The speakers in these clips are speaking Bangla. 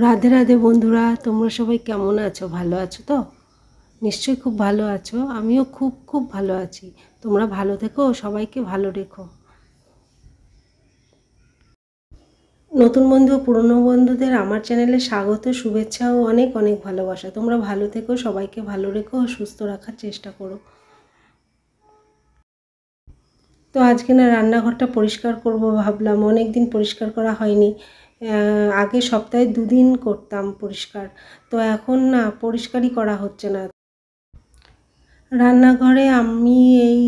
রাধে রাধে বন্ধুরা, তোমরা সবাই কেমন আছো? ভালো আছো তো? নিশ্চয়ই খুব ভালো আছো। আমিও খুব খুব ভালো আছি। তোমরা ভালো থেকো, সবাইকে ভালো রেখো। নতুন বন্ধু, পুরনো বন্ধুদের আমার চ্যানেলে স্বাগত, শুভেচ্ছা ও অনেক অনেক ভালোবাসা। তোমরা ভালো থেকো, সবাইকে ভালো রেখো ও সুস্থ রাখার চেষ্টা করো। তো আজকে না রান্নাঘরটা পরিষ্কার করব ভাবলাম, অনেক দিন পরিষ্কার করা হয়নি। আগে সপ্তাহে 2 দিন করতাম পরিষ্কার, তো এখন না পরিষ্কারই করা হচ্ছে না। রান্নাঘরে আমি এই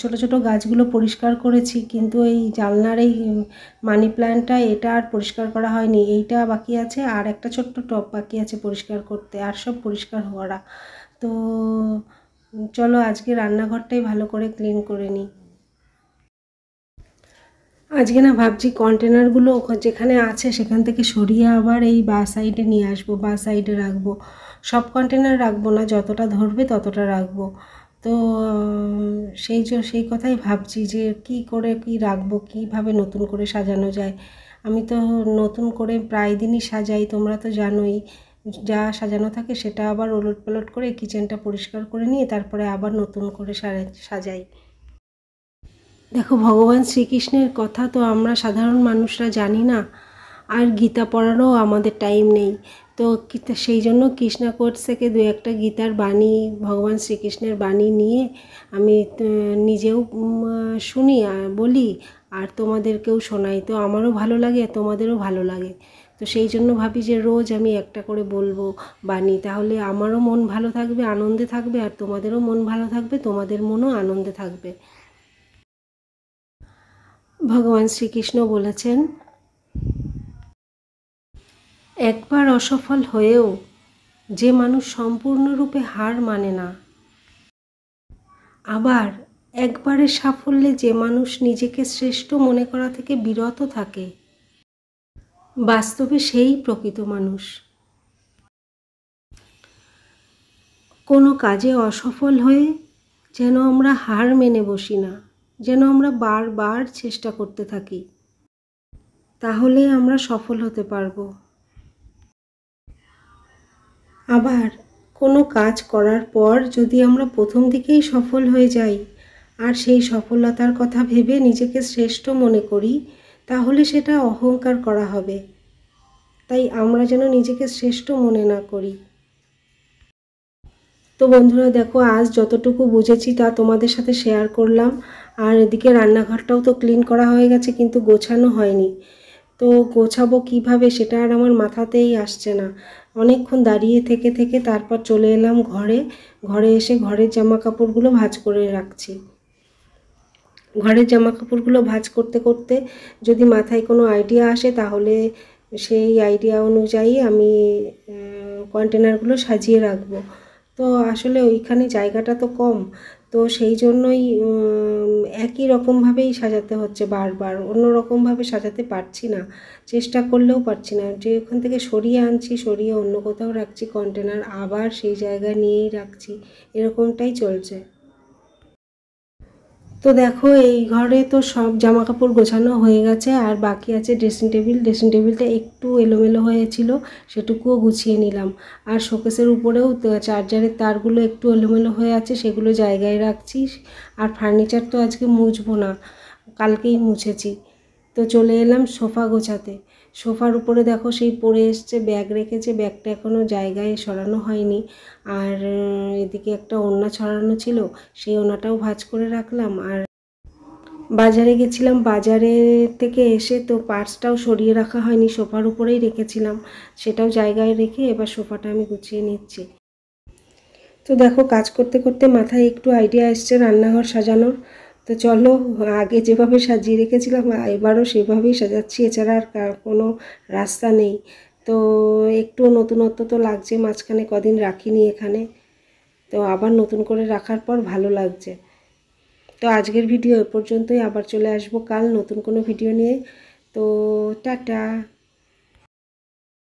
ছোট ছোট গাছগুলো পরিষ্কার করেছি, কিন্তু এই জানলার এই মানি প্ল্যান্টটা এটা আর পরিষ্কার করা হয়নি। এইটা বাকি আছে, আর একটা ছোট্ট টব বাকি আছে পরিষ্কার করতে, আর সব পরিষ্কার করা। তো চলো আজকে রান্নাঘরটাই ভালো করে ক্লিন করে নিই। আজকে না ভাবছি কন্টেনারগুলো যেখানে আছে সেখান থেকে সরিয়ে আবার এই বা সাইডে নিয়ে আসবো, বা সাইডে রাখবো। সব কন্টেনার রাখবো না, যতটা ধরবে ততটা রাখবো। তো সেই কথাই ভাবছি যে কি করে কি রাখবো, কিভাবে নতুন করে সাজানো যায়। আমি তো নতুন করে প্রায় দিনই সাজাই, তোমরা তো জানোই। যা সাজানো থাকে সেটা আবার ওলট পালট করে কিচেনটা পরিষ্কার করে নিয়ে তারপরে আবার নতুন করে সাজাই। দেখো, ভগবান শ্রীকৃষ্ণের কথা তো আমরা সাধারণ মানুষরা জানি না, আর গীতা পড়ারও আমাদের টাইম নেই। তো সেই জন্য কৃষ্ণা কোটস থেকে 2-1টা গীতার বাণী, ভগবান শ্রীকৃষ্ণের বাণী নিয়ে আমি নিজেও শুনি আর বলি, আর তোমাদেরকেও শোনাই। তো আমারও ভালো লাগে, তোমাদেরও ভালো লাগে। তো সেই জন্য ভাবি যে রোজ আমি একটা করে বলবো বাণী, তাহলে আমারও মন ভালো থাকবে, আনন্দে থাকবে, আর তোমাদেরও মন ভালো থাকবে, তোমাদের মনও আনন্দে থাকবে। ভগবান শ্রীকৃষ্ণ বলেছেন, একবার অসফল হয়েও যে মানুষ সম্পূর্ণরূপে হার মানে না, আবার একবারের সাফল্যে যে মানুষ নিজেকে শ্রেষ্ঠ মনে করা থেকে বিরত থাকে, বাস্তবে সেই প্রকৃত মানুষ। কোনো কাজে অসফল হয়ে যেন আমরা হার মেনে বসি না, যেন আমরা বারবার চেষ্টা করতে থাকি, তাহলে আমরা সফল হতে পারবো। আবার কোনো কাজ করার পর যদি আমরা প্রথম দিকেই সফল হয়ে যাই আর সেই সফলতার কথা ভেবে নিজেকে শ্রেষ্ঠ মনে করি, তাহলে সেটা অহংকার করা হবে। তাই আমরা যেন নিজেকে শ্রেষ্ঠ মনে না করি। তো বন্ধুরা দেখো, আজ যতটুকু বুঝেছি তা তোমাদের সাথে শেয়ার করলাম। আর এদিকে রান্নাঘরটাও তো ক্লিন করা হয়ে গেছে, কিন্তু গোছানো হয়নি। তো গোছাবো কিভাবে সেটা আর আমার মাথাতেই আসছে না। অনেকক্ষণ দাঁড়িয়ে থেকে থেকে তারপর চলে এলাম ঘরে এসে ঘরের জামা কাপড়গুলো ভাঁজ করে রাখছি। ঘরের জামা কাপড়গুলো ভাঁজ করতে করতে যদি মাথায় কোনো আইডিয়া আসে, তাহলে সেই আইডিয়া অনুযায়ী আমি কন্টেনারগুলো সাজিয়ে রাখবো। তো আসলে ওইখানে জায়গাটা তো কম, তো সেই জন্যই একই রকমভাবেই সাজাতে হচ্ছে, বারবার অন্য রকমভাবে সাজাতে পারছি না, চেষ্টা করলেও পারছি না। যে ওখান থেকে সরিয়ে আনছি, সরিয়ে অন্য কোথাও রাখছি কন্টেনার, আবার সেই জায়গায় নিয়েই রাখছি, এরকমটাই চলছে। তো দেখো, এই ঘরে তো সব জামা কাপড় গোছানো হয়ে গেছে, আর বাকি আছে ড্রেসিং টেবিলটা একটু এলোমেলো হয়েছিল, সেটুকুও গুছিয়ে নিলাম। আর শোকেসের উপরেও চার্জারের তারগুলো একটু এলোমেলো হয়ে আছে, সেগুলো জায়গায় রাখছি। আর ফার্নিচার তো আজকে মুছবো না, কালকেই মুছেছি। তো চলে এলাম সোফা গোছাতে। সোফার উপরে দেখো সেই পড়ে এসছে, ব্যাগ রেখেছে, ব্যাগটা এখনও জায়গায় সরানো হয়নি। আর এদিকে একটা ওড়না ছড়ানো ছিল, সেই ওড়নাটাও ভাঁজ করে রাখলাম। আর বাজারে গেছিলাম, বাজারে থেকে এসে তো পার্সটাও সরিয়ে রাখা হয়নি, সোফার উপরেই রেখেছিলাম, সেটাও জায়গায় রেখে এবার সোফাটা আমি গুছিয়ে নিচ্ছি। তো দেখো, কাজ করতে করতে মাথায় একটু আইডিয়া এসছে রান্নাঘর সাজানোর। তো চলো, আগে যেভাবে সাজিয়ে রেখেছিলাম এবারও সেভাবেই সাজাচ্ছি, এছাড়া আর কোনো রাস্তা নেই। তো একটু নতুনত্ব তো লাগছে, মাঝখানে কদিন রাখিনি এখানে, তো আবার নতুন করে রাখার পর ভালো লাগছে। তো আজকের ভিডিও এ পর্যন্তই, আবার চলে আসবো কাল নতুন কোনো ভিডিও নিয়ে। তো টাটা।